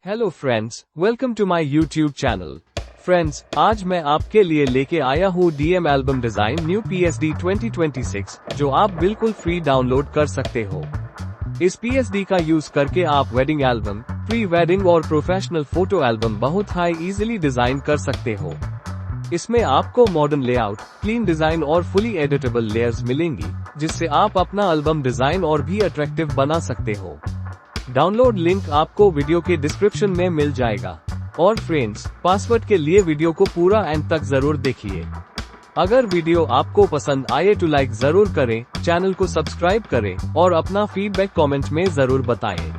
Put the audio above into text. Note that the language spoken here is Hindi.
Hello friends, welcome to my YouTube channel. Friends, आज मैं आपके लिए लेके आया हूँ DM album design new PSD 2026, जो आप बिल्कुल फ्री डाउनलोड कर सकते हो। इस PSD का यूज करके आप वेडिंग एल्बम, प्री वेडिंग और प्रोफेशनल फोटो एल्बम बहुत हाई इजीली डिजाइन कर सकते हो। इसमें आपको मॉडर्न लेआउट, क्लीन डिजाइन और फुली एडिटेबल लेयर्स मिलेंगी, जिससे आप अपना एल्बम डिजाइन और भी अट्रैक्टिव बना सकते हो। डाउनलोड लिंक आपको वीडियो के डिस्क्रिप्शन में मिल जाएगा। और फ्रेंड्स, पासवर्ड के लिए वीडियो को पूरा एंड तक जरूर देखिए। अगर वीडियो आपको पसंद आए तो लाइक जरूर करें, चैनल को सब्सक्राइब करें और अपना फीडबैक कमेंट में जरूर बताएं।